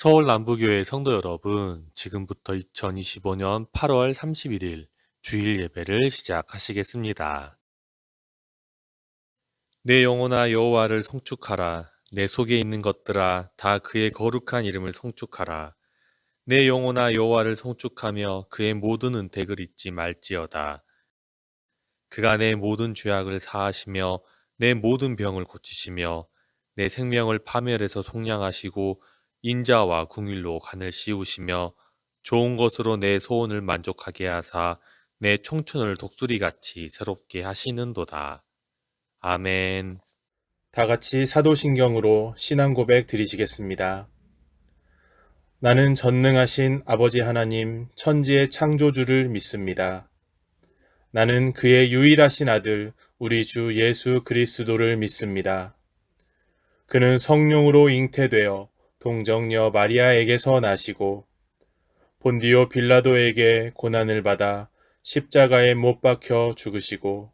서울 남부교회 성도 여러분, 지금부터 2025년 8월 31일 주일 예배를 시작하시겠습니다. 내 영혼아 여호와를 송축하라. 내 속에 있는 것들아 다 그의 거룩한 이름을 송축하라. 내 영혼아 여호와를 송축하며 그의 모든 은택을 잊지 말지어다. 그가 내 모든 죄악을 사하시며 내 모든 병을 고치시며 내 생명을 파멸해서 속량하시고 인자와 궁일로 간을 씌우시며 좋은 것으로 내 소원을 만족하게 하사 내 청춘을 독수리같이 새롭게 하시는도다. 아멘. 다 같이 사도신경으로 신앙 고백 드리시겠습니다. 나는 전능하신 아버지 하나님 천지의 창조주를 믿습니다. 나는 그의 유일하신 아들 우리 주 예수 그리스도를 믿습니다. 그는 성령으로 잉태되어 동정녀 마리아에게서 나시고 본디오 빌라도에게 고난을 받아 십자가에 못 박혀 죽으시고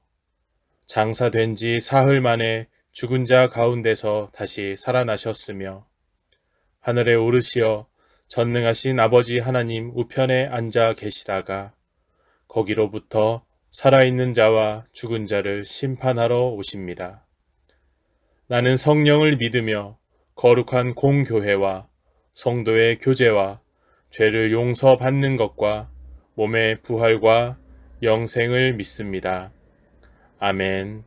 장사된 지 사흘 만에 죽은 자 가운데서 다시 살아나셨으며 하늘에 오르시어 전능하신 아버지 하나님 우편에 앉아 계시다가 거기로부터 살아있는 자와 죽은 자를 심판하러 오십니다. 나는 성령을 믿으며 거룩한 공교회와 성도의 교제와 죄를 용서받는 것과 몸의 부활과 영생을 믿습니다. 아멘.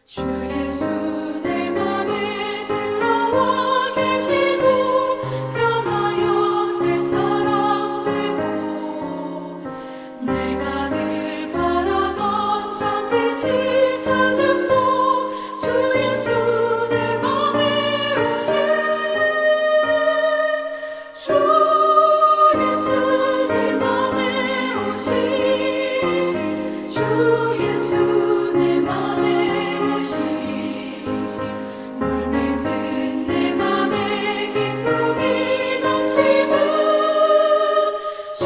주 예수 내 맘에 들어와 계시고 변하여 새 사람 되고 내가 늘 바라던 참빛이 찾은 너 주 예수 내 맘에 오신 주 예수 내 맘에 오신 주 예수 내 맘에 물밀듯 내 맘에 기쁨이 넘치는 주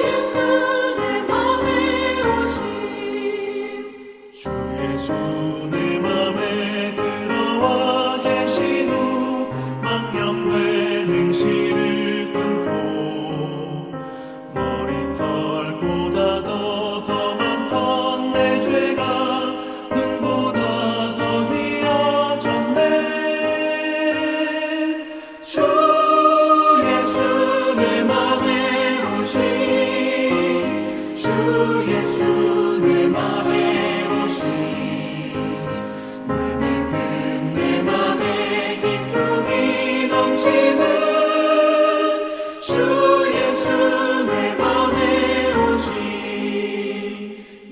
예수 내 맘에 오심 주 예수 내 맘에 들어와 계신 후 망령된 행실을 끊고 머리털보다도 더 많던 내 죄가 눈보다 더 주 예수 내 맘에 오신 주 예수 내 맘에 오신 물밀듯 내 맘에 기쁨이 넘치는 주 예수 내 맘에 오신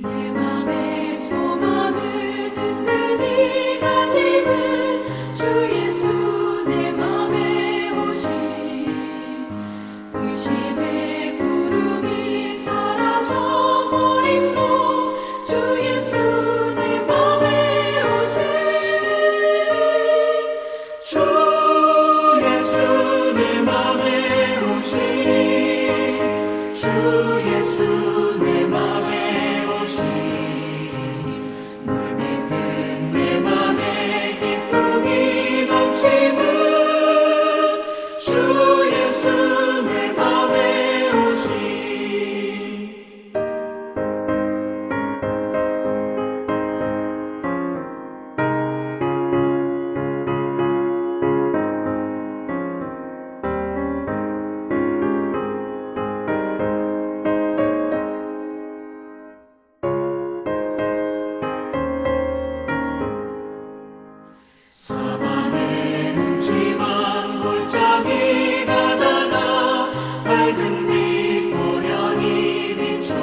내 맘의 소망을 든든히 가지는 주 예수 내 맘에 오심 의심의 구름이 사라져 버림도 주 예수 내 맘에 오심 주 예수 내 맘에 오신 주 예수 내 맘에 오신 물밀듯 내 맘에 기쁨이 넘치는 주 예수 내 맘에 오신 사방에 음침한 골짜기 가다가 밝은 빛 고련히 비쳐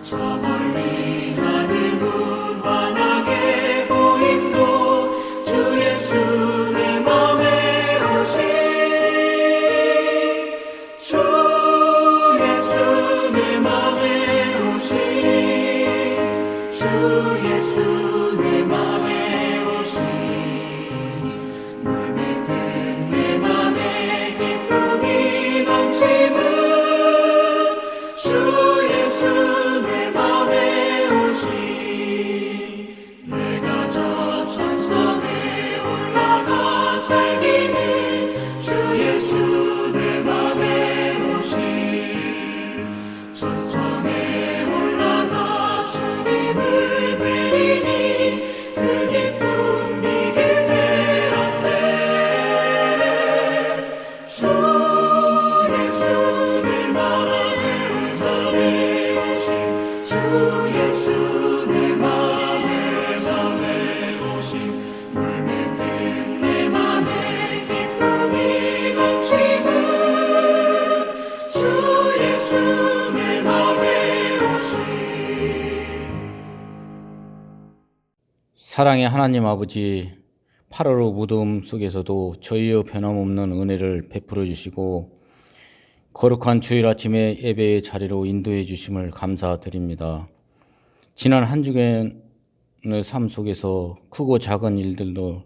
저 멀리 하늘 문 환하게 보임도 주 예수 내 맘에 오신 주 예수 내 맘에 오신 주 예수 내 맘에 오신 물밀 듯 내 맘에 기쁨이 넘치는 주 예수 내 맘에 오신 내가 저 천성에 올라가 살기는 주 예수 내 맘에 오신 천성에 올라가 주님을 뵈리니 그 기쁨 이길 데 없네 주 예수 내 맘에 오신 주 예수 내 맘에 오신 물밀 듯 내 맘에 기쁨이 넘치는 주 예수 내 맘에 오신 사랑의 하나님 아버지, 8월의 무덤 속에서도 저희의 변함없는 은혜를 베풀어 주시고 거룩한 주일 아침에 예배의 자리로 인도해 주심을 감사드립니다. 지난 한 주간의 삶 속에서 크고 작은 일들도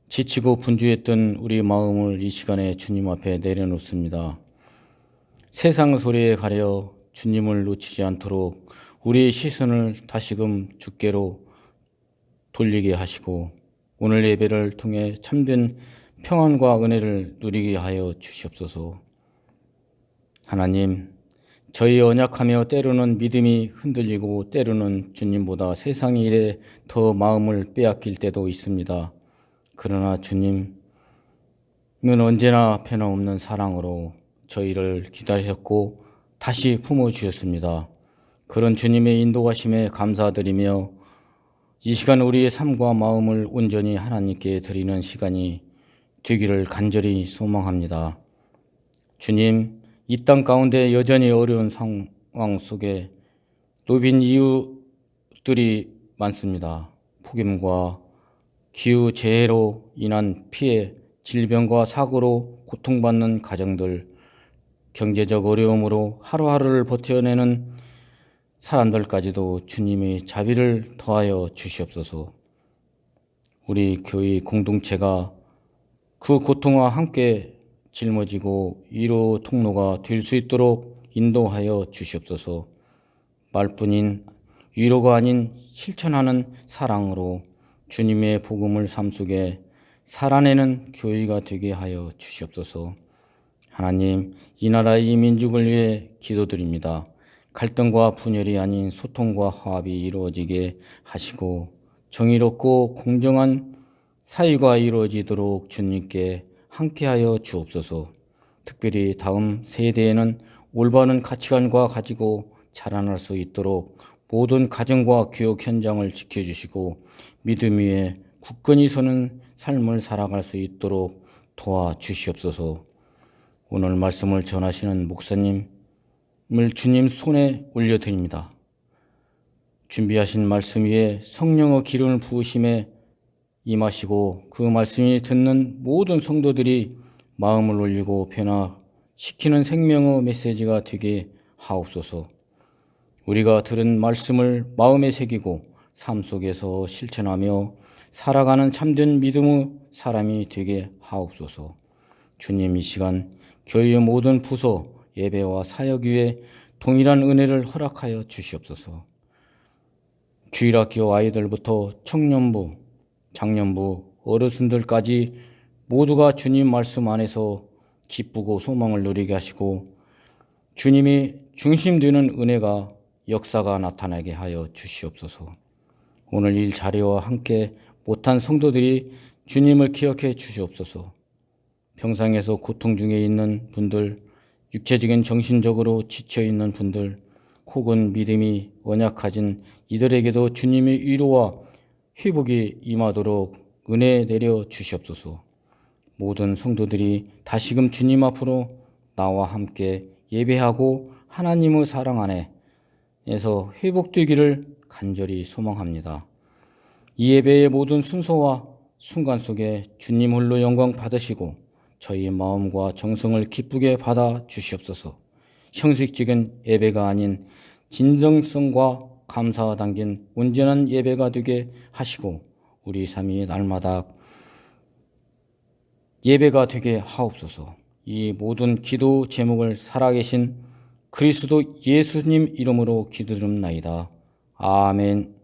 지치고 분주했던 우리 마음을 이 시간에 주님 앞에 내려놓습니다. 세상 소리에 가려 주님을 놓치지 않도록 우리의 시선을 다시금 주께로 돌리게 하시고 오늘 예배를 통해 참된 평안과 은혜를 누리게 하여 주시옵소서. 하나님, 저희 언약하며 때로는 믿음이 흔들리고 때로는 주님보다 세상의 일에 더 마음을 빼앗길 때도 있습니다. 그러나 주님은 언제나 변함없는 사랑으로 저희를 기다리셨고 다시 품어주셨습니다. 그런 주님의 인도하심에 감사드리며 이 시간 우리의 삶과 마음을 온전히 하나님께 드리는 시간이 되기를 간절히 소망합니다. 주님, 이 땅 가운데 여전히 어려운 상황 속에 노빈 이웃들이 많습니다. 폭염과 기후재해로 인한 피해, 질병과 사고로 고통받는 가정들, 경제적 어려움으로 하루하루를 버텨내는 사람들까지도 주님의 자비를 더하여 주시옵소서. 우리 교회 공동체가 그 고통과 함께 짊어지고 위로 통로가 될 수 있도록 인도하여 주시옵소서. 말뿐인 위로가 아닌 실천하는 사랑으로 주님의 복음을 삶 속에 살아내는 교회가 되게 하여 주시옵소서. 하나님, 이 나라의 이 민족을 위해 기도드립니다. 갈등과 분열이 아닌 소통과 화합이 이루어지게 하시고 정의롭고 공정한 사회가 이루어지도록 주님께 함께하여 주옵소서. 특별히 다음 세대에는 올바른 가치관과 가지고 자라날 수 있도록 모든 가정과 교육 현장을 지켜주시고 믿음 위에 굳건히 서는 삶을 살아갈 수 있도록 도와주시옵소서. 오늘 말씀을 전하시는 목사님을 주님 손에 올려드립니다. 준비하신 말씀 위에 성령의 기름을 부으심에 임하시고 그 말씀이 듣는 모든 성도들이 마음을 올리고 변화시키는 생명의 메시지가 되게 하옵소서. 우리가 들은 말씀을 마음에 새기고 삶 속에서 실천하며 살아가는 참된 믿음의 사람이 되게 하옵소서. 주님, 이 시간 교회의 모든 부서, 예배와 사역 위에 동일한 은혜를 허락하여 주시옵소서. 주일학교 아이들부터 청년부, 장년부, 어르신들까지 모두가 주님 말씀 안에서 기쁘고 소망을 누리게 하시고 주님이 중심되는 은혜가 역사가 나타나게 하여 주시옵소서. 오늘 이 자리와 함께 못한 성도들이 주님을 기억해 주시옵소서. 병상에서 고통 중에 있는 분들, 육체적인 정신적으로 지쳐 있는 분들, 혹은 믿음이 언약하진 이들에게도 주님의 위로와 회복이 임하도록 은혜 내려 주시옵소서. 모든 성도들이 다시금 주님 앞으로 나와 함께 예배하고 하나님의 사랑 안에서 회복되기를 간절히 소망합니다. 이 예배의 모든 순서와 순간 속에 주님 홀로 영광 받으시고 저희의 마음과 정성을 기쁘게 받아 주시옵소서. 형식적인 예배가 아닌 진정성과 감사와 담긴 온전한 예배가 되게 하시고 우리 삶이 날마다 예배가 되게 하옵소서. 이 모든 기도 제목을 살아계신 그리스도 예수님 이름으로 기도드립나이다. 아멘.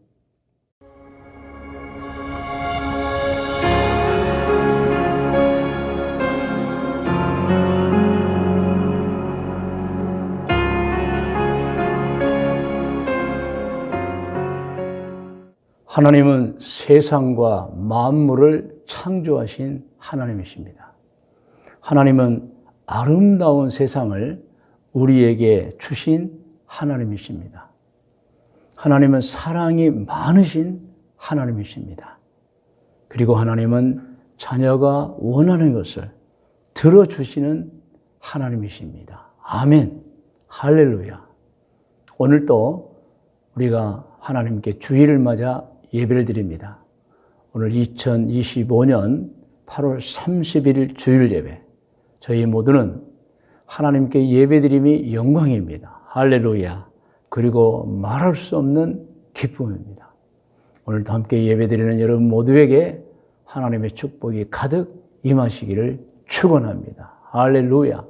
하나님은 세상과 만물을 창조하신 하나님이십니다. 하나님은 아름다운 세상을 우리에게 주신 하나님이십니다. 하나님은 사랑이 많으신 하나님이십니다. 그리고 하나님은 자녀가 원하는 것을 들어주시는 하나님이십니다. 아멘. 할렐루야. 오늘도 우리가 하나님께 주일을 맞아 예배를 드립니다. 오늘 2025년 8월 31일 주일 예배. 저희 모두는 하나님께 예배드림이 영광입니다. 할렐루야. 그리고 말할 수 없는 기쁨입니다. 오늘도 함께 예배드리는 여러분 모두에게 하나님의 축복이 가득 임하시기를 축원합니다. 할렐루야.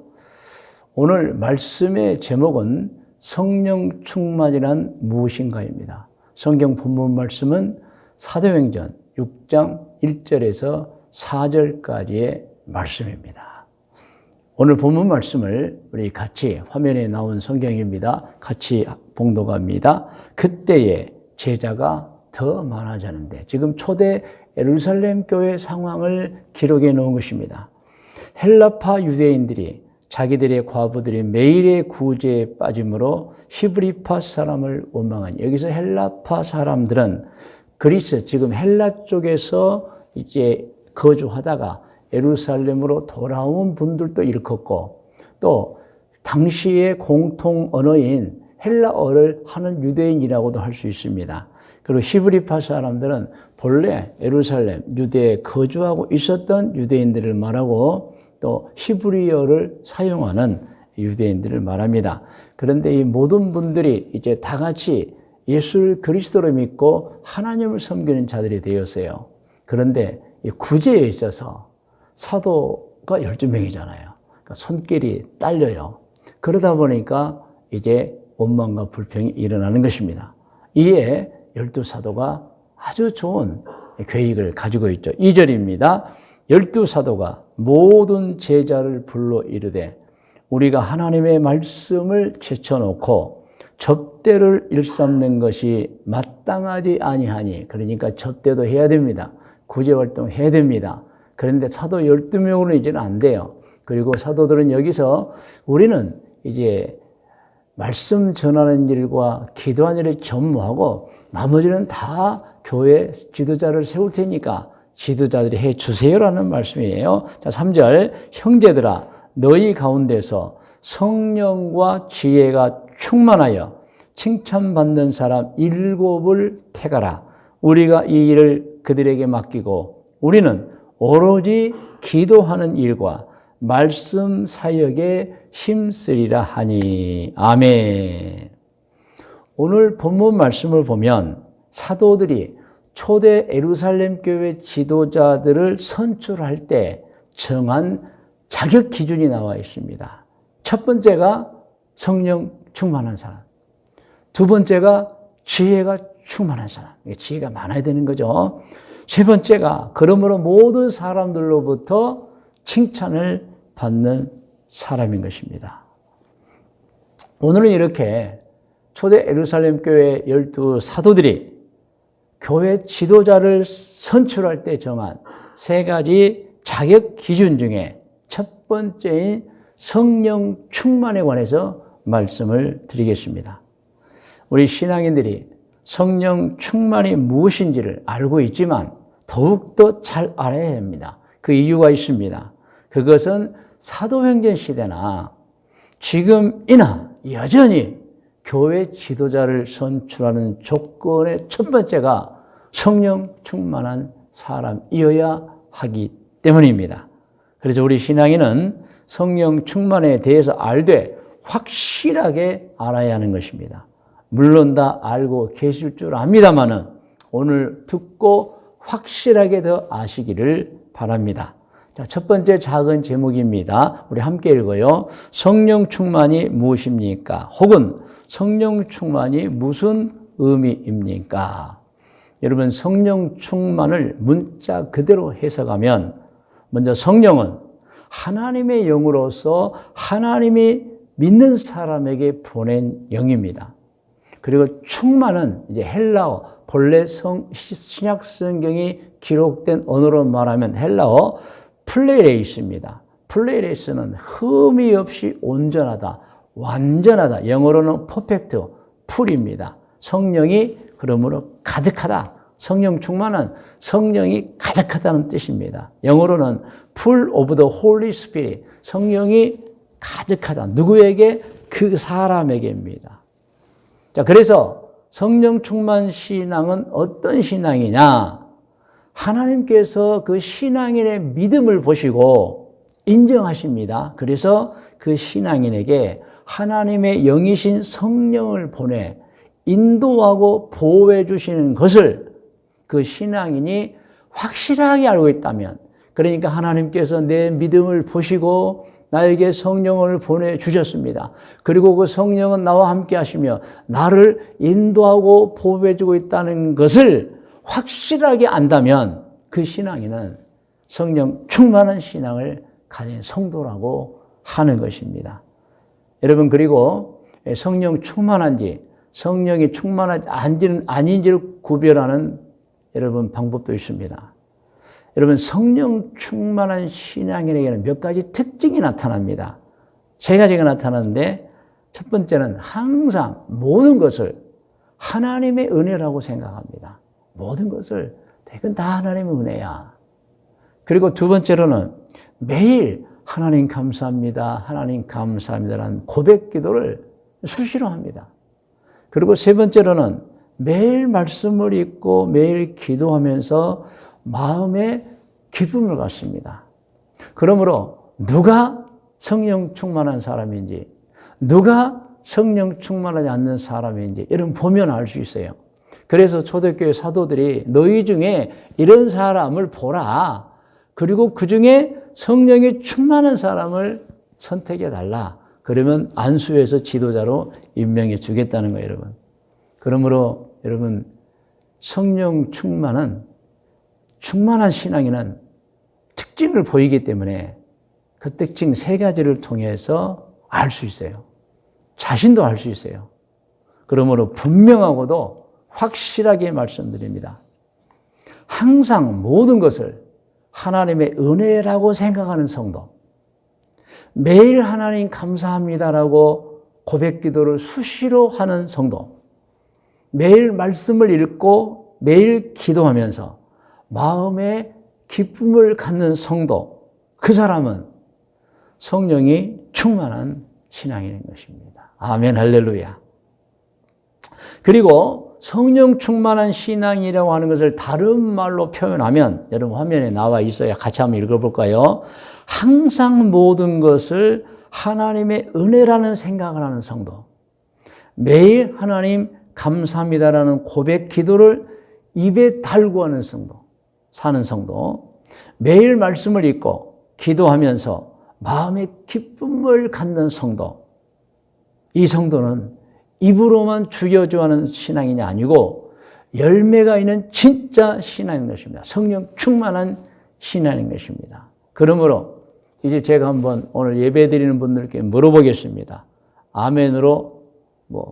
오늘 말씀의 제목은 성령 충만이란 무엇인가입니다. 성경 본문 말씀은 사도행전 6장 1절에서 4절까지의 말씀입니다. 오늘 본문 말씀을 우리 같이 화면에 나온 성경입니다. 같이 봉독합니다. 그때에 제자가 더 많아졌는데, 지금 초대 예루살렘 교회 상황을 기록해 놓은 것입니다. 헬라파 유대인들이 자기들의 과부들이 매일의 구제에 빠짐으로 히브리파 사람을 원망하니, 여기서 헬라파 사람들은 그리스, 지금 헬라 쪽에서 이제 거주하다가 예루살렘으로 돌아온 분들도 일컫고, 또 당시의 공통 언어인 헬라어를 하는 유대인이라고도 할 수 있습니다. 그리고 히브리파 사람들은 본래 예루살렘, 유대에 거주하고 있었던 유대인들을 말하고, 또 히브리어를 사용하는 유대인들을 말합니다. 그런데 이 모든 분들이 이제 다 같이 예수 그리스도를 믿고 하나님을 섬기는 자들이 되었어요. 그런데 이 구제에 있어서 사도가 12명이잖아요. 그러니까 손길이 딸려요. 그러다 보니까 이제 원망과 불평이 일어나는 것입니다. 이에 12사도가 아주 좋은 계획을 가지고 있죠. 2절입니다. 12사도가 모든 제자를 불러 이르되 우리가 하나님의 말씀을 제쳐놓고 접대를 일삼는 것이 마땅하지 아니하니, 그러니까 접대도 해야 됩니다. 구제활동 해야 됩니다. 그런데 사도 12명으로는 이제는 안 돼요. 그리고 사도들은 여기서 우리는 이제 말씀 전하는 일과 기도하는 일을 전무하고 나머지는 다 교회 지도자를 세울 테니까 지도자들이 해 주세요라는 말씀이에요. 자, 3절. 형제들아, 너희 가운데서 성령과 지혜가 충만하여 칭찬받는 사람 7을 택하라. 우리가 이 일을 그들에게 맡기고 우리는 오로지 기도하는 일과 말씀 사역에 힘쓰리라 하니. 아멘. 오늘 본문 말씀을 보면 사도들이 초대 예루살렘 교회 지도자들을 선출할 때 정한 자격 기준이 나와 있습니다. 첫 번째가 성령 충만한 사람. 두 번째가 지혜가 충만한 사람. 지혜가 많아야 되는 거죠. 세 번째가 그러므로 모든 사람들로부터 칭찬을 받는 사람인 것입니다. 오늘은 이렇게 초대 예루살렘 교회 12사도들이 교회 지도자를 선출할 때 정한 세 가지 자격 기준 중에 첫 번째인 성령 충만에 관해서 말씀을 드리겠습니다. 우리 신앙인들이 성령 충만이 무엇인지를 알고 있지만 더욱더 잘 알아야 됩니다. 그 이유가 있습니다. 그것은 사도행전 시대나 지금이나 여전히 교회 지도자를 선출하는 조건의 첫 번째가 성령 충만한 사람이어야 하기 때문입니다. 그래서 우리 신앙인은 성령 충만에 대해서 알되 확실하게 알아야 하는 것입니다. 물론 다 알고 계실 줄 압니다마는 오늘 듣고 확실하게 더 아시기를 바랍니다. 자, 첫 번째 작은 제목입니다. 우리 함께 읽어요. 성령 충만이 무엇입니까? 혹은 성령 충만이 무슨 의미입니까? 여러분, 성령 충만을 문자 그대로 해석하면 먼저 성령은 하나님의 영으로서 하나님이 믿는 사람에게 보낸 영입니다. 그리고 충만은 이제 헬라어, 본래 신약 성경이 기록된 언어로 말하면 헬라어 플레레이스입니다. 플레레이스는 흠이 없이 온전하다, 완전하다. 영어로는 퍼펙트, 풀입니다. 성령이 그러므로 가득하다. 성령 충만은 성령이 가득하다는 뜻입니다. 영어로는 full of the Holy Spirit. 성령이 가득하다. 누구에게? 그 사람에게입니다. 자, 그래서 성령 충만 신앙은 어떤 신앙이냐? 하나님께서 그 신앙인의 믿음을 보시고 인정하십니다. 그래서 그 신앙인에게 하나님의 영이신 성령을 보내 인도하고 보호해 주시는 것을 그 신앙인이 확실하게 알고 있다면, 그러니까 하나님께서 내 믿음을 보시고 나에게 성령을 보내주셨습니다. 그리고 그 성령은 나와 함께 하시며 나를 인도하고 보호해 주고 있다는 것을 확실하게 안다면 그 신앙인은 성령 충만한 신앙을 가진 성도라고 하는 것입니다. 여러분, 그리고 성령 충만한지 성령이 충만한지 아닌지를 구별하는 여러분 방법도 있습니다. 여러분, 성령 충만한 신앙인에게는 몇 가지 특징이 나타납니다. 세 가지가 나타나는데, 첫 번째는 항상 모든 것을 하나님의 은혜라고 생각합니다. 모든 것을 이건 다 하나님의 은혜야. 그리고 두 번째로는 매일 하나님 감사합니다, 하나님 감사합니다라는 고백 기도를 수시로 합니다. 그리고 세 번째로는 매일 말씀을 읽고 매일 기도하면서 마음에 기쁨을 갖습니다. 그러므로 누가 성령 충만한 사람인지, 누가 성령 충만하지 않는 사람인지 여러분 보면 알 수 있어요. 그래서 초대교회 사도들이 너희 중에 이런 사람을 보라. 그리고 그 중에 성령이 충만한 사람을 선택해 달라. 그러면 안수해서 지도자로 임명해 주겠다는 거예요, 여러분. 그러므로 여러분, 성령 충만한 신앙인은 특징을 보이기 때문에 그 특징 세 가지를 통해서 알 수 있어요. 자신도 알 수 있어요. 그러므로 분명하고도 확실하게 말씀드립니다. 항상 모든 것을 하나님의 은혜라고 생각하는 성도, 매일 하나님 감사합니다라고 고백 기도를 수시로 하는 성도, 매일 말씀을 읽고 매일 기도하면서 마음에 기쁨을 갖는 성도, 그 사람은 성령이 충만한 신앙인 것입니다. 아멘, 할렐루야. 그리고 성령 충만한 신앙이라고 하는 것을 다른 말로 표현하면, 여러분 화면에 나와 있어요. 같이 한번 읽어볼까요? 항상 모든 것을 하나님의 은혜라는 생각을 하는 성도, 매일 하나님 감사합니다라는 고백 기도를 입에 달고 하는 성도, 사는 성도, 매일 말씀을 읽고 기도하면서 마음의 기쁨을 갖는 성도, 이 성도는 입으로만 죽여주하는 신앙이 아니고 열매가 있는 진짜 신앙인 것입니다. 성령 충만한 신앙인 것입니다. 그러므로 이제 제가 한번 오늘 예배 드리는 분들께 물어보겠습니다. 아멘으로,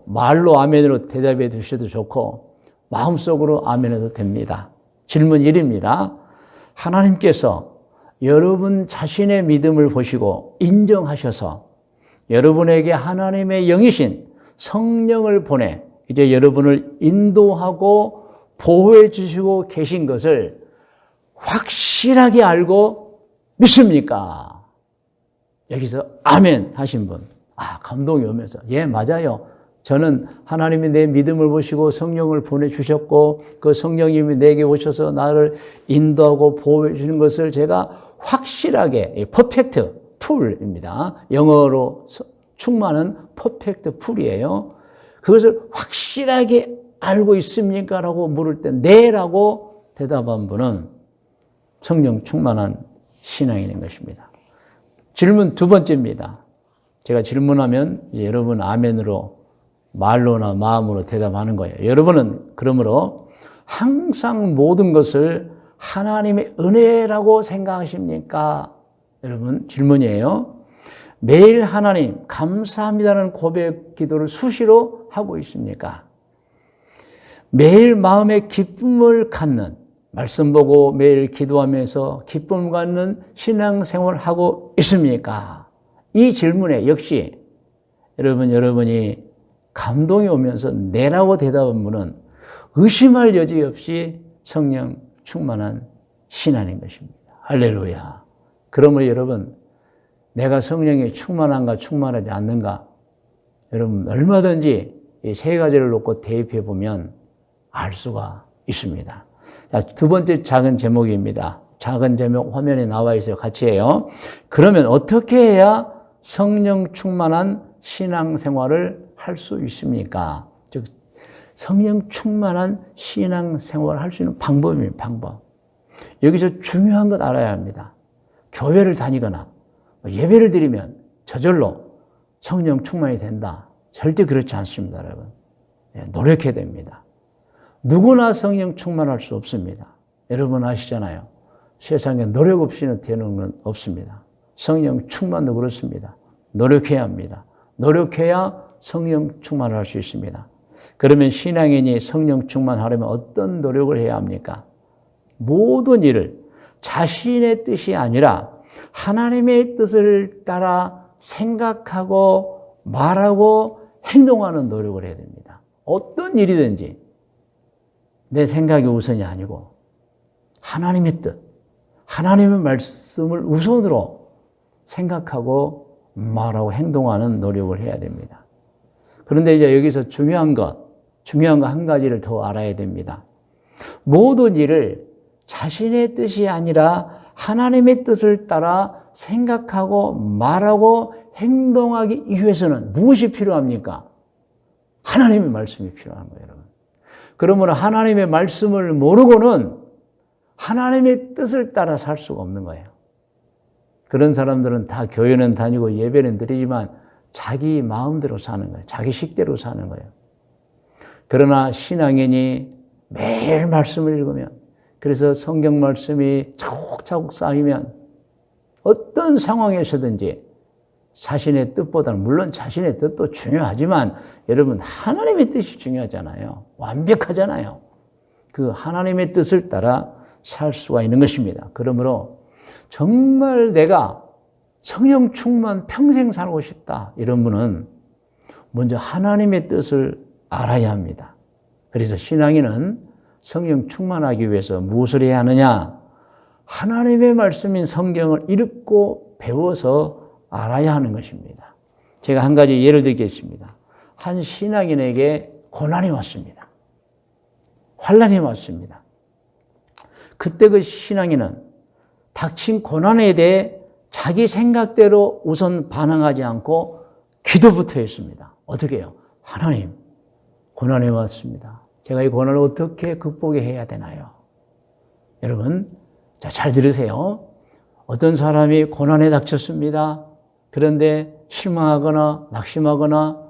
말로 아멘으로 대답해 주셔도 좋고 마음속으로 아멘해도 됩니다. 질문 1입니다. 하나님께서 여러분 자신의 믿음을 보시고 인정하셔서 여러분에게 하나님의 영이신 성령을 보내 이제 여러분을 인도하고 보호해 주시고 계신 것을 확실하게 알고 믿습니까? 여기서 아멘 하신 분, 감동이 오면서 예, 맞아요. 저는 하나님이 내 믿음을 보시고 성령을 보내주셨고 그 성령님이 내게 오셔서 나를 인도하고 보호해 주시는 것을 제가 확실하게, 퍼펙트 풀입니다. 영어로 충만한 퍼펙트 풀이에요. 그것을 확실하게 알고 있습니까? 라고 물을 때 네라고 대답한 분은 성령 충만한 신앙인인 것입니다. 질문 두 번째입니다. 제가 질문하면 이제 여러분 아멘으로 말로나 마음으로 대답하는 거예요. 여러분은 그러므로 항상 모든 것을 하나님의 은혜라고 생각하십니까? 여러분 질문이에요. 매일 하나님 감사합니다라는 고백 기도를 수시로 하고 있습니까? 매일 마음에 기쁨을 갖는, 말씀 보고 매일 기도하면서 기쁨을 갖는 신앙생활을 하고 있습니까? 이 질문에 역시 여러분이 감동이 오면서 네라고 대답한 분은 의심할 여지 없이 성령 충만한 신앙인 것입니다. 할렐루야. 그러므로 여러분, 내가 성령에 충만한가 충만하지 않는가, 여러분 얼마든지 이 세 가지를 놓고 대입해 보면 알 수가 있습니다. 자, 두 번째 작은 제목입니다. 작은 제목 화면에 나와 있어요. 같이 해요. 그러면 어떻게 해야 성령 충만한 신앙생활을 할 수 있습니까? 즉 성령 충만한 신앙생활을 할 수 있는 방법입니다. 방법. 여기서 중요한 것 알아야 합니다. 교회를 다니거나 예배를 드리면 저절로 성령 충만이 된다. 절대 그렇지 않습니다, 여러분. 노력해야 됩니다. 누구나 성령 충만할 수 없습니다. 여러분 아시잖아요. 세상에 노력 없이는 되는 건 없습니다. 성령 충만도 그렇습니다. 노력해야 합니다. 노력해야 성령 충만을 할 수 있습니다. 그러면 신앙인이 성령 충만하려면 어떤 노력을 해야 합니까? 모든 일을 자신의 뜻이 아니라 하나님의 뜻을 따라 생각하고 말하고 행동하는 노력을 해야 됩니다. 어떤 일이든지 내 생각이 우선이 아니고 하나님의 뜻, 하나님의 말씀을 우선으로 생각하고 말하고 행동하는 노력을 해야 됩니다. 그런데 이제 여기서 중요한 거 한 가지를 더 알아야 됩니다. 모든 일을 자신의 뜻이 아니라 하나님의 뜻을 따라 생각하고 말하고 행동하기 위해서는 무엇이 필요합니까? 하나님의 말씀이 필요한 거예요, 여러분. 그러므로 하나님의 말씀을 모르고는 하나님의 뜻을 따라 살 수가 없는 거예요. 그런 사람들은 다 교회는 다니고 예배는 드리지만 자기 마음대로 사는 거예요. 자기 식대로 사는 거예요. 그러나 신앙인이 매일 말씀을 읽으면, 그래서 성경 말씀이 차곡차곡 쌓이면 어떤 상황에서든지 자신의 뜻보다는, 물론 자신의 뜻도 중요하지만 여러분 하나님의 뜻이 중요하잖아요. 완벽하잖아요. 그 하나님의 뜻을 따라 살 수가 있는 것입니다. 그러므로 정말 내가 성령 충만 평생 살고 싶다, 이런 분은 먼저 하나님의 뜻을 알아야 합니다. 그래서 신앙인은 성령 충만하기 위해서 무엇을 해야 하느냐? 하나님의 말씀인 성경을 읽고 배워서 알아야 하는 것입니다. 제가 한 가지 예를 들겠습니다. 한 신앙인에게 고난이 왔습니다. 환난이 왔습니다. 그때 그 신앙인은 닥친 고난에 대해 자기 생각대로 우선 반응하지 않고 기도부터 했습니다. 어떻게 해요? 하나님, 고난이 왔습니다. 제가 이 고난을 어떻게 극복해야 되나요? 여러분, 자, 잘 들으세요. 어떤 사람이 고난에 닥쳤습니다. 그런데 실망하거나 낙심하거나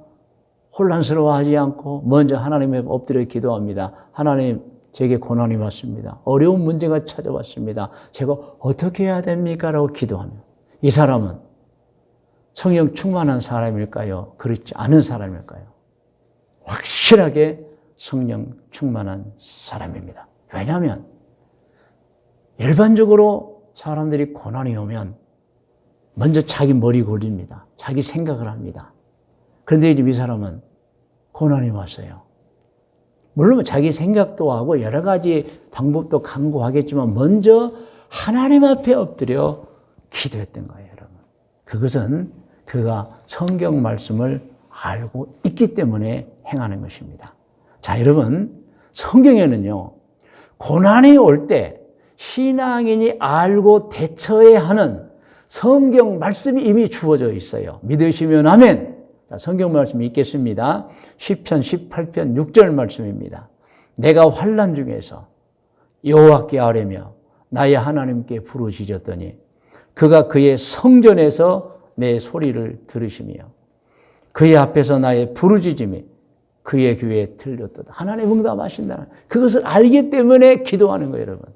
혼란스러워하지 않고 먼저 하나님에 엎드려 기도합니다. 하나님, 제게 고난이 왔습니다. 어려운 문제가 찾아왔습니다. 제가 어떻게 해야 됩니까? 라고 기도하면 이 사람은 성령 충만한 사람일까요? 그렇지 않은 사람일까요? 확실하게 성령 충만한 사람입니다. 왜냐하면 일반적으로 사람들이 고난이 오면 먼저 자기 머리 굴립니다. 자기 생각을 합니다. 그런데 이제 이 사람은 고난이 왔어요. 물론 자기 생각도 하고 여러 가지 방법도 강구하겠지만 먼저 하나님 앞에 엎드려 기도했던 거예요, 여러분. 그것은 그가 성경 말씀을 알고 있기 때문에 행하는 것입니다. 자, 여러분, 성경에는요, 고난이 올 때 신앙인이 알고 대처해야 하는 성경 말씀이 이미 주어져 있어요. 믿으시면 아멘. 자, 성경 말씀 읽겠습니다. 시편 18편 6절 말씀입니다. 내가 환난 중에서 여호와께 아뢰며 나의 하나님께 부르짖었더니 그가 그의 성전에서 내 소리를 들으시며 그의 앞에서 나의 부르짖음이 그의 귀에 들렸도다. 하나님 응답하신다는 그것을 알기 때문에 기도하는 거예요, 여러분.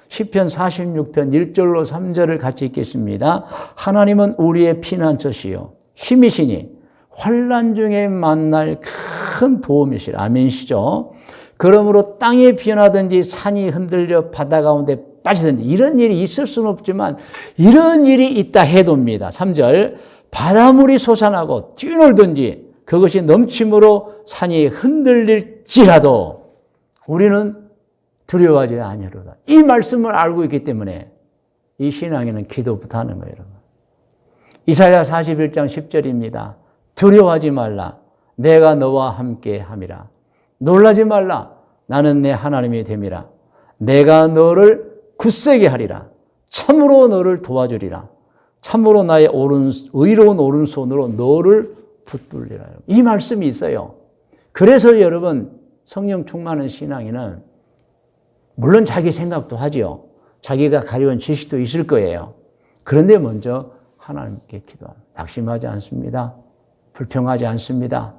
시편 46편 1절로 3절을 같이 읽겠습니다. 하나님은 우리의 피난처시요 힘이시니 환난 중에 만날 큰 도움이시라. 아멘이시죠. 그러므로 땅이 변하든지 산이 흔들려 바다 가운데 빠지든지 이런 일이 있을 수는 없지만 이런 일이 있다 해도입니다. 3절 바닷물이 솟아나고 뛰놀든지 그것이 넘침으로 산이 흔들릴지라도 우리는 두려워하지 아니하리로다. 이 말씀을 알고 있기 때문에 이 신앙에는 기도부터 하는 거예요, 여러분. 이사야 41장 10절입니다. 두려워하지 말라. 내가 너와 함께 함이라. 놀라지 말라. 나는 내 하나님이 됨이라. 내가 너를 굳세게 하리라. 참으로 너를 도와주리라. 참으로 나의 의로운 오른손으로 너를 붙들리라. 이 말씀이 있어요. 그래서 여러분 성령 충만한 신앙인은 물론 자기 생각도 하지요. 자기가 가져온 지식도 있을 거예요. 그런데 먼저 하나님께 기도합니다. 낙심하지 않습니다. 불평하지 않습니다.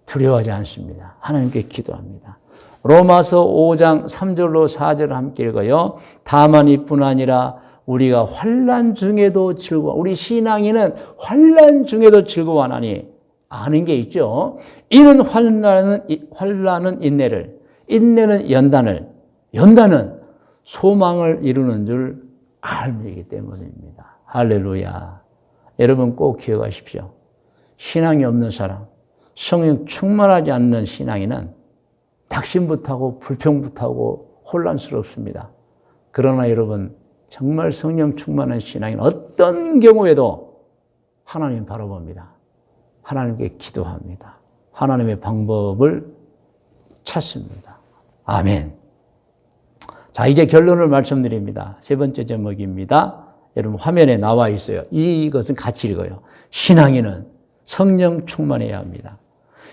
두려워하지 않습니다. 하나님께 기도합니다. 로마서 5장 3절로 4절을 함께 읽어요. 다만 이뿐 아니라 우리가 환난 중에도 즐거워. 우리 신앙인은 환난 중에도 즐거워하나니 아는 게 있죠. 이는 환난은 인내를, 인내는 연단을, 연단은 소망을 이루는 줄 알기 때문입니다. 할렐루야. 여러분 꼭 기억하십시오. 신앙이 없는 사람, 성령 충만하지 않는 신앙인은 낙심부터 하고 불평부터 하고 혼란스럽습니다. 그러나 여러분 정말 성령 충만한 신앙인 어떤 경우에도 하나님 바라봅니다. 하나님께 기도합니다. 하나님의 방법을 찾습니다. 아멘. 자, 이제 결론을 말씀드립니다. 세 번째 제목입니다. 여러분 화면에 나와 있어요. 이것은 같이 읽어요. 신앙인은 성령 충만해야 합니다.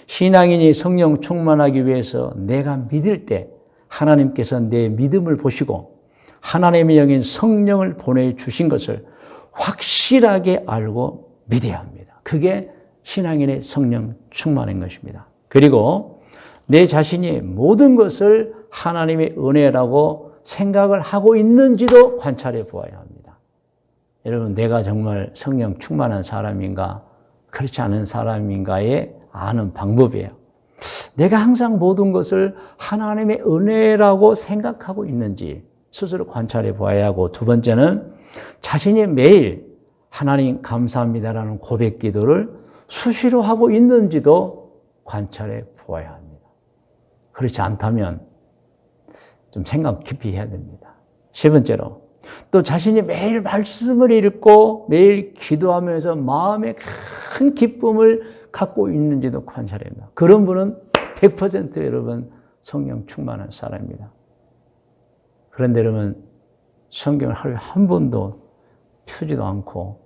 신앙인이 성령 충만하기 위해서 내가 믿을 때 하나님께서 내 믿음을 보시고 하나님의 영인 성령을 보내주신 것을 확실하게 알고 믿어야 합니다. 그게 신앙인의 성령 충만한 것입니다. 그리고 내 자신이 모든 것을 하나님의 은혜라고 생각을 하고 있는지도 관찰해 보아야 합니다. 여러분 내가 정말 성령 충만한 사람인가 그렇지 않은 사람인가에 아는 방법이에요. 내가 항상 모든 것을 하나님의 은혜라고 생각하고 있는지 스스로 관찰해 보아야 하고 두 번째는 자신이 매일 하나님 감사합니다라는 고백 기도를 수시로 하고 있는지도 관찰해 보아야 합니다. 그렇지 않다면 좀 생각 깊이 해야 됩니다. 세 번째로 또 자신이 매일 말씀을 읽고 매일 기도하면서 마음에 큰 기쁨을 갖고 있는지도 관찰해야 합니다. 그런 분은 100% 여러분 성령 충만한 사람입니다. 그런데 여러분 성경을 하루에 한 번도 펴지도 않고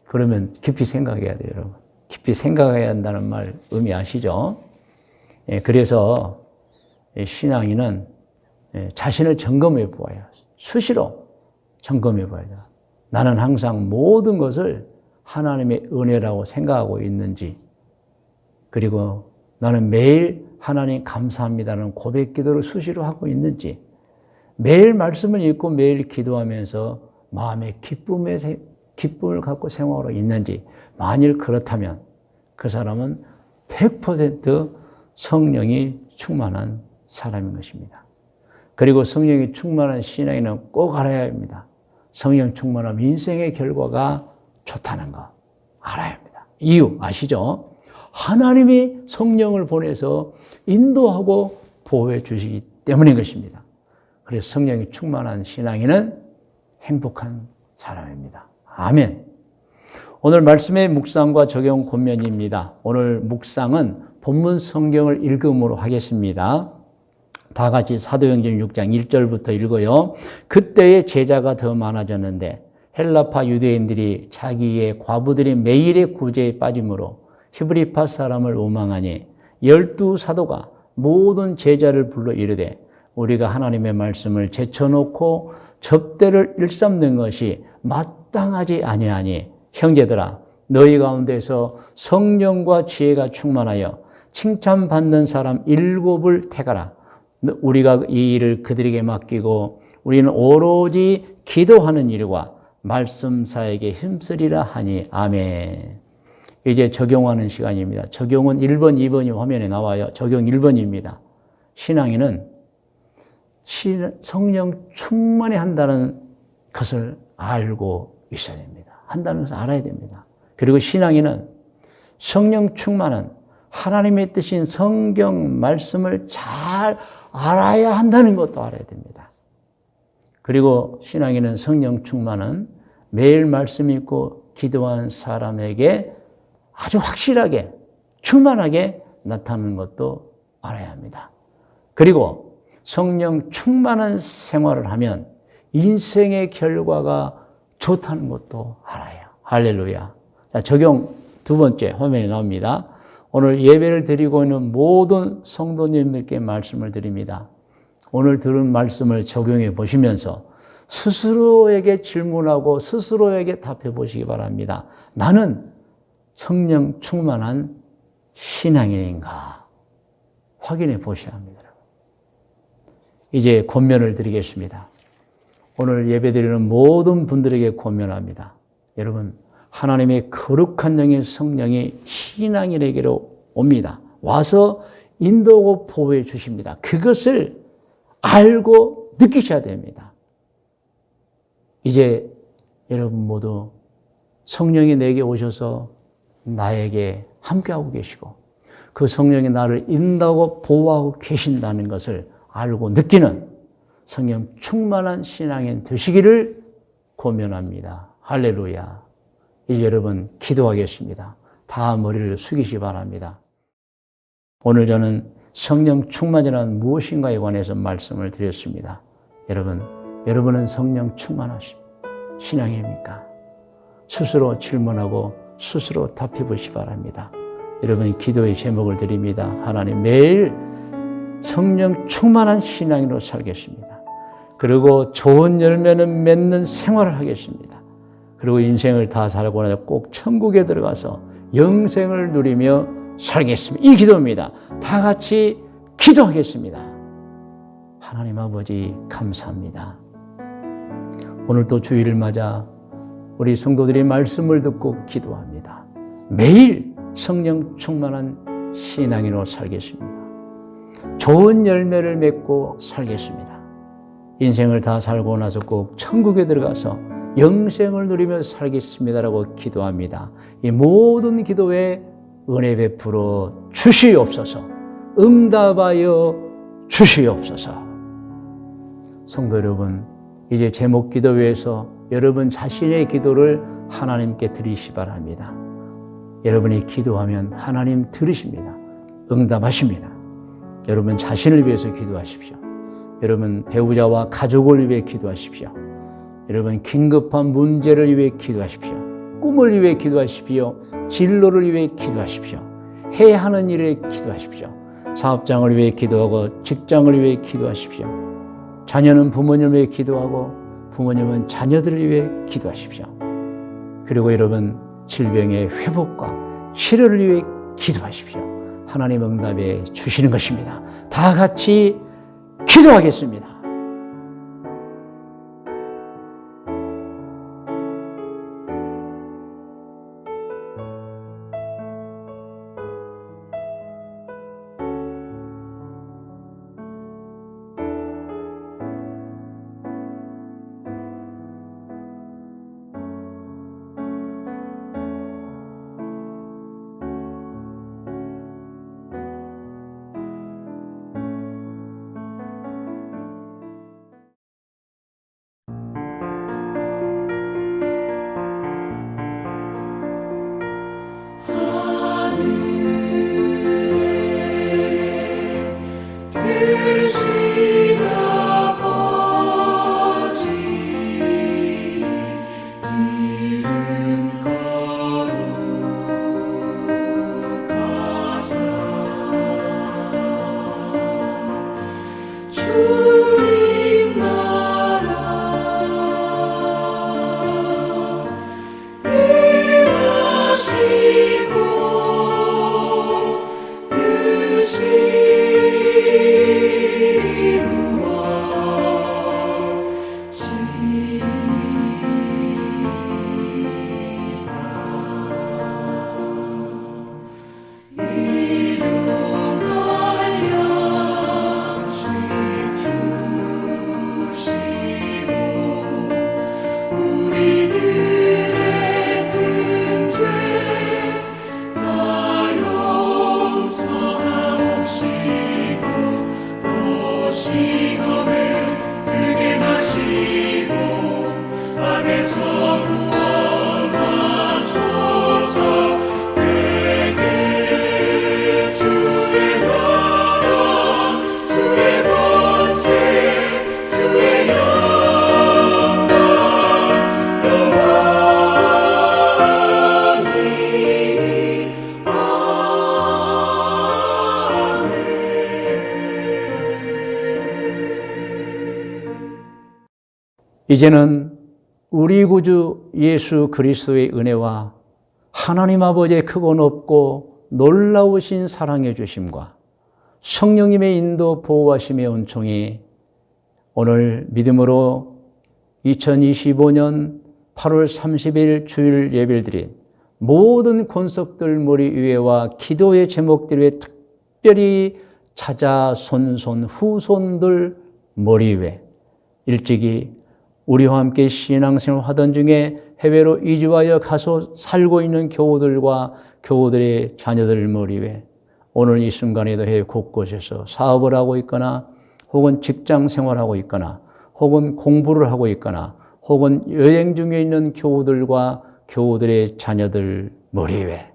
그러면 깊이 생각해야 돼요, 여러분. 깊이 생각해야 한다는 말 의미 아시죠? 그래서 신앙인은 자신을 점검해 보아야 수시로 점검해 봐야 돼요. 나는 항상 모든 것을 하나님의 은혜라고 생각하고 있는지 그리고 나는 매일 하나님 감사합니다라는 고백 기도를 수시로 하고 있는지 매일 말씀을 읽고 매일 기도하면서 마음의 기쁨을 갖고 생활하고 있는지 만일 그렇다면 그 사람은 100% 성령이 충만한 사람인 것입니다. 그리고 성령이 충만한 신앙인은 꼭 알아야 합니다. 성령 충만함 인생의 결과가 좋다는 거 알아야 합니다. 이유 아시죠? 하나님이 성령을 보내서 인도하고 보호해 주시기 때문인 것입니다. 그래서 성령이 충만한 신앙인은 행복한 사람입니다. 아멘. 오늘 말씀의 묵상과 적용 권면입니다. 오늘 묵상은 본문 성경을 읽음으로 하겠습니다. 다 같이 사도행전 6장 1절부터 읽어요. 그때의 제자가 더 많아졌는데 헬라파 유대인들이 자기의 과부들이 매일의 구제에 빠짐으로 히브리파 사람을 오망하니 12사도가 모든 제자를 불러 이르되 우리가 하나님의 말씀을 제쳐놓고 접대를 일삼는 것이 마땅하지 아니하니 형제들아 너희 가운데서 성령과 지혜가 충만하여 칭찬받는 사람 7을 택하라. 우리가 이 일을 그들에게 맡기고 우리는 오로지 기도하는 일과 말씀사에게 힘쓰리라 하니 아멘. 이제 적용하는 시간입니다. 적용은 1번, 2번이 화면에 나와요. 적용 1번입니다. 신앙인은 성령 충만히 한다는 것을 알고 있어야 됩니다. 한다는 것을 알아야 됩니다. 그리고 신앙인은 성령 충만은 하나님의 뜻인 성경 말씀을 잘 알아야 한다는 것도 알아야 됩니다. 그리고 신앙인은 성령 충만은 매일 말씀 읽고 기도하는 사람에게 아주 확실하게 충만하게 나타나는 것도 알아야 합니다. 그리고 성령 충만한 생활을 하면 인생의 결과가 좋다는 것도 알아요. 할렐루야. 자, 적용 두 번째 화면에 나옵니다. 오늘 예배를 드리고 있는 모든 성도님들께 말씀을 드립니다. 오늘 들은 말씀을 적용해 보시면서 스스로에게 질문하고 스스로에게 답해 보시기 바랍니다. 나는 성령 충만한 신앙인인가? 확인해 보셔야 합니다. 이제 권면을 드리겠습니다. 오늘 예배드리는 모든 분들에게 권면합니다. 여러분, 하나님의 거룩한 영의 성령이 신앙인에게로 옵니다. 와서 인도하고 보호해 주십니다. 그것을 알고 느끼셔야 됩니다. 이제 여러분 모두 성령이 내게 오셔서 나에게 함께하고 계시고 그 성령이 나를 인도하고 보호하고 계신다는 것을 알고 느끼는 성령 충만한 신앙인 되시기를 권면합니다. 할렐루야. 이제 여러분 기도하겠습니다. 다 머리를 숙이시기 바랍니다. 오늘 저는 성령 충만이란 무엇인가에 관해서 말씀을 드렸습니다. 여러분은 성령 충만하신 신앙인입니까? 스스로 질문하고 스스로 답해 보시기 바랍니다. 여러분 기도의 제목을 드립니다. 하나님 매일 성령 충만한 신앙인으로 살겠습니다. 그리고 좋은 열매는 맺는 생활을 하겠습니다. 그리고 인생을 다 살고 나서 꼭 천국에 들어가서 영생을 누리며 살겠습니다. 이 기도입니다. 다 같이 기도하겠습니다. 하나님 아버지 감사합니다. 오늘 또 주일을 맞아 우리 성도들이 말씀을 듣고 기도합니다. 매일 성령 충만한 신앙인으로 살겠습니다. 좋은 열매를 맺고 살겠습니다. 인생을 다 살고 나서 꼭 천국에 들어가서 영생을 누리며 살겠습니다라고 기도합니다. 이 모든 기도에 은혜 베풀어 주시옵소서. 응답하여 주시옵소서. 성도 여러분, 이제 제목 기도회에서 여러분 자신의 기도를 하나님께 드리시 바랍니다. 여러분이 기도하면 하나님 들으십니다. 응답하십니다. 여러분 자신을 위해서 기도하십시오. 여러분 배우자와 가족을 위해 기도하십시오. 여러분 긴급한 문제를 위해 기도하십시오. 꿈을 위해 기도하십시오. 진로를 위해 기도하십시오. 해야 하는 일에 기도하십시오. 사업장을 위해 기도하고 직장을 위해 기도하십시오. 자녀는 부모님을 위해 기도하고 부모님은 자녀들을 위해 기도하십시오. 그리고 여러분 질병의 회복과 치료를 위해 기도하십시오. 하나님 응답해 주시는 것입니다. 다 같이 기도하겠습니다. 크신 아버지 주님 나라 일하시고 뜻이 우리들의 큰 죄 다 용서하옵시고 또 시험에 들게 마시고 악에서 구원하소서. 내게 주의 나라 주의 권세 주의 영광 이제는 우리 구주 예수 그리스도의 은혜와 하나님 아버지의 크고 높고 놀라우신 사랑해 주심과 성령님의 인도 보호하심의 은총이 오늘 믿음으로 2025년 8월 30일 주일 예배를 드린 모든 권속들 머리 위에와 기도의 제목들 위에 특별히 자자손손 후손들 머리 위에 일찍이 우리와 함께 신앙생활 하던 중에 해외로 이주하여 가서 살고 있는 교우들과 교우들의 자녀들 머리 위에 오늘 이 순간에도 해외 곳곳에서 사업을 하고 있거나 혹은 직장 생활하고 있거나 혹은 공부를 하고 있거나 혹은 여행 중에 있는 교우들과 교우들의 자녀들 머리 위에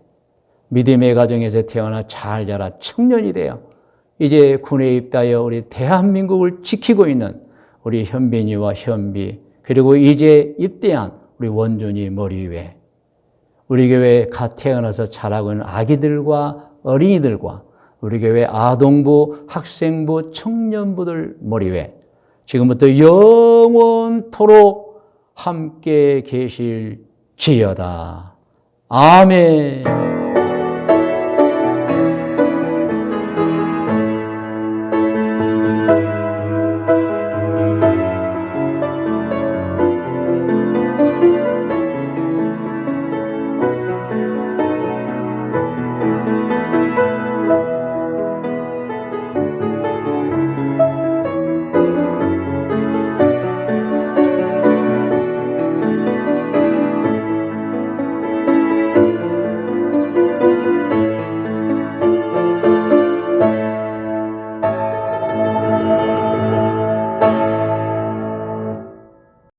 믿음의 가정에서 태어나 잘 자라 청년이 되어 이제 군에 입다하여 우리 대한민국을 지키고 있는 우리 현빈이와 현비 그리고 이제 입대한 우리 원준이 머리 위에 우리 교회에 갓 태어나서 자라고 있는 아기들과 어린이들과 우리 교회 아동부, 학생부, 청년부들 머리 위에 지금부터 영원토록 함께 계실지어다. 아멘.